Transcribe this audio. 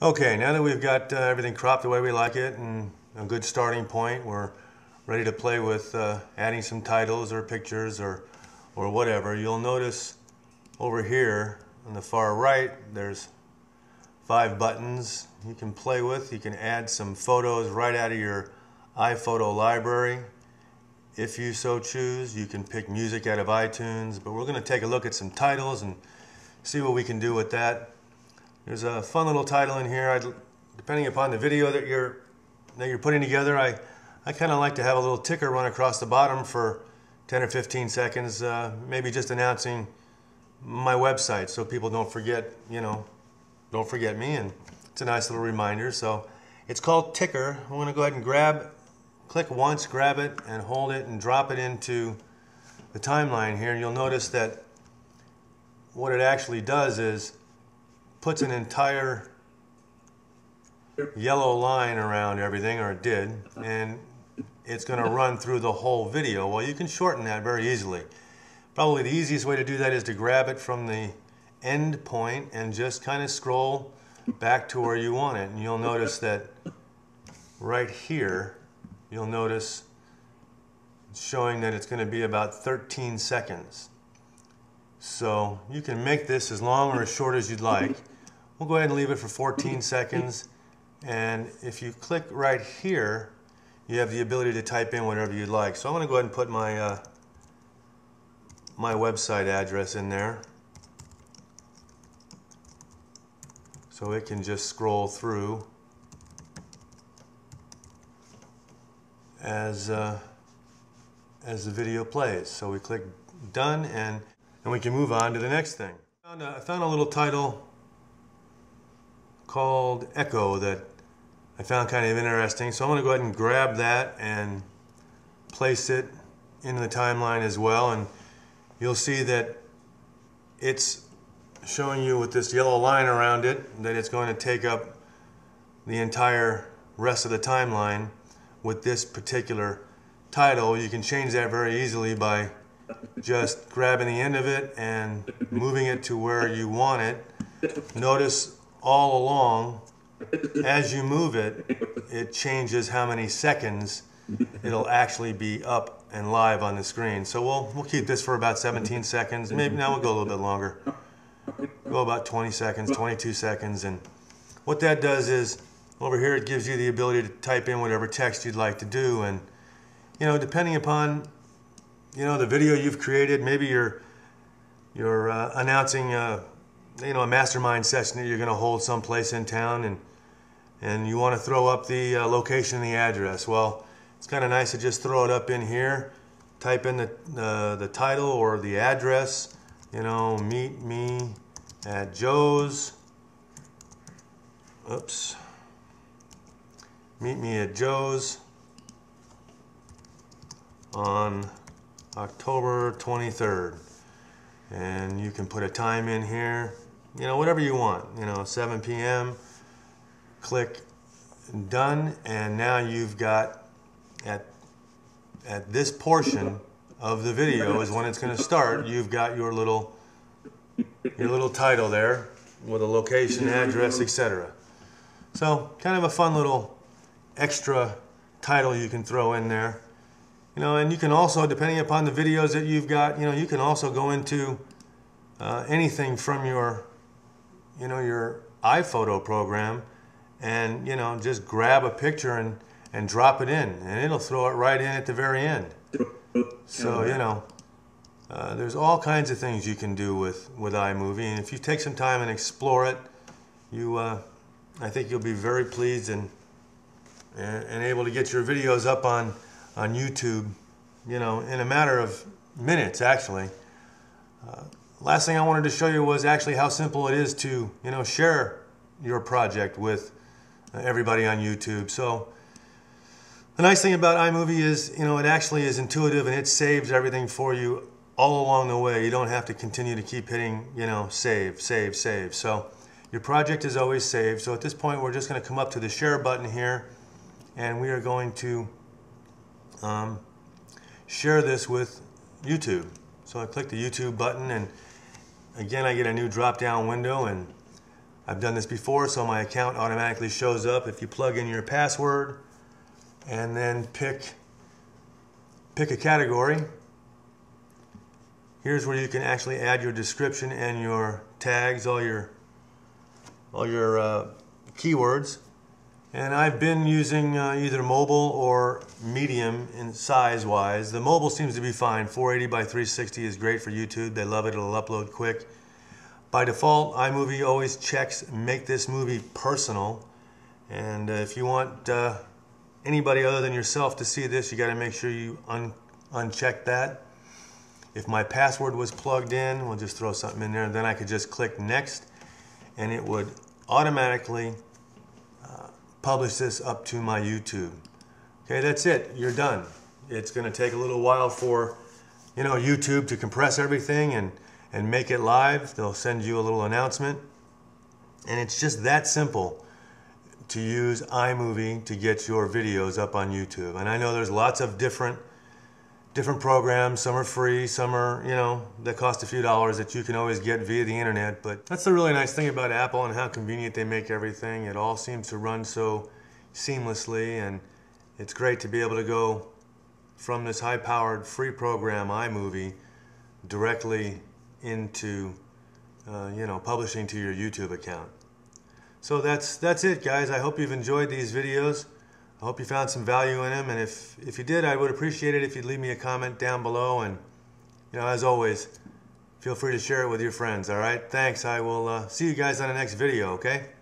Okay, now that we've got everything cropped the way we like it and a good starting point, we're ready to play with adding some titles or pictures or whatever. You'll notice over here on the far right there's 5 buttons you can play with. You can add some photos right out of your iPhoto library if you so choose. You can pick music out of iTunes, but we're going to take a look at some titles and see what we can do with that. There's a fun little title in here. Depending upon the video that you're putting together, I kind of like to have a little ticker run across the bottom for 10 or 15 seconds, maybe just announcing my website so people don't forget, don't forget me, and it's a nice little reminder. So it's called Ticker. I'm going to go ahead and click once, grab it, and hold it and drop it into the timeline here. And you'll notice that what it actually does is puts an entire yellow line around everything, or it did, and it's going to run through the whole video. Well, you can shorten that very easily. Probably the easiest way to do that is to grab it from the end point and just kind of scroll back to where you want it. And you'll notice that right here, you'll notice it's showing that it's going to be about 13 seconds. So you can make this as long or as short as you'd like. We'll go ahead and leave it for 14 seconds. And if you click right here, you have the ability to type in whatever you'd like. So I'm going to go ahead and put my my website address in there, so it can just scroll through as the video plays. So we click done, and we can move on to the next thing. I found a little title called Echo that I found kind of interesting, so I'm going to go ahead and grab that and place it into the timeline as well. And you'll see that it's showing you with this yellow line around it that it's going to take up the entire rest of the timeline with this particular title. You can change that very easily by just grabbing the end of it and moving it to where you want it. Notice all along, as you move it, it changes how many seconds it'll actually be up and live on the screen. So we'll keep this for about 17 seconds. Maybe now we'll go a little bit longer. Go about 20 seconds, 22 seconds. And what that does is, over here it gives you the ability to type in whatever text you'd like to do. And depending upon the video you've created, maybe you're announcing a mastermind session that you're going to hold someplace in town, and you want to throw up the location and the address. Well, it's kind of nice to just throw it up in here, type in the title or the address, meet me at Joe's, meet me at Joe's on October 23rd. And you can put a time in here, whatever you want, 7 p.m. Click done, and now you've got at this portion of the video is when it's going to start. You've got your little title there with a location, address, etc. So kind of a fun little extra title you can throw in there. And you can also, depending upon the videos that you've got, you can also go into anything from your iPhoto program and, just grab a picture and drop it in, and it'll throw it right in at the very end. So, there's all kinds of things you can do with iMovie, and if you take some time and explore it, I think you'll be very pleased and able to get your videos up on YouTube, in a matter of minutes, actually. Last thing I wanted to show you was actually how simple it is to, share your project with everybody on YouTube. So the nice thing about iMovie is, it actually is intuitive, and it saves everything for you all along the way. You don't have to continue to keep hitting, save, save, save. So your project is always saved. So at this point, we're just going to come up to the share button here, and we are going to share this with YouTube. So I click the YouTube button, and again I get a new drop down window, and I've done this before, so my account automatically shows up if you plug in your password and then pick a category. Here's where you can actually add your description and your tags, all your keywords. And I've been using either mobile or medium in size-wise. The mobile seems to be fine. 480 by 360 is great for YouTube. They love it. It'll upload quick. By default, iMovie always checks make this movie personal. And if you want anybody other than yourself to see this, you got to make sure you uncheck that. If my password was plugged in, we'll just throw something in there, then I could just click next and it would automatically publish this up to my YouTube. Okay, that's it. You're done. It's going to take a little while for YouTube to compress everything and make it live. They'll send you a little announcement. And it's just that simple to use iMovie to get your videos up on YouTube. And I know there's lots of different programs. Some are free, some are, that cost a few dollars that you can always get via the internet. But that's the really nice thing about Apple and how convenient they make everything. It all seems to run so seamlessly, and it's great to be able to go from this high-powered free program, iMovie, directly into, publishing to your YouTube account. So that's it, guys. I hope you've enjoyed these videos. I hope you found some value in them, and if you did, I would appreciate it if you'd leave me a comment down below, and as always, feel free to share it with your friends. All right, thanks. I will see you guys on the next video. Okay.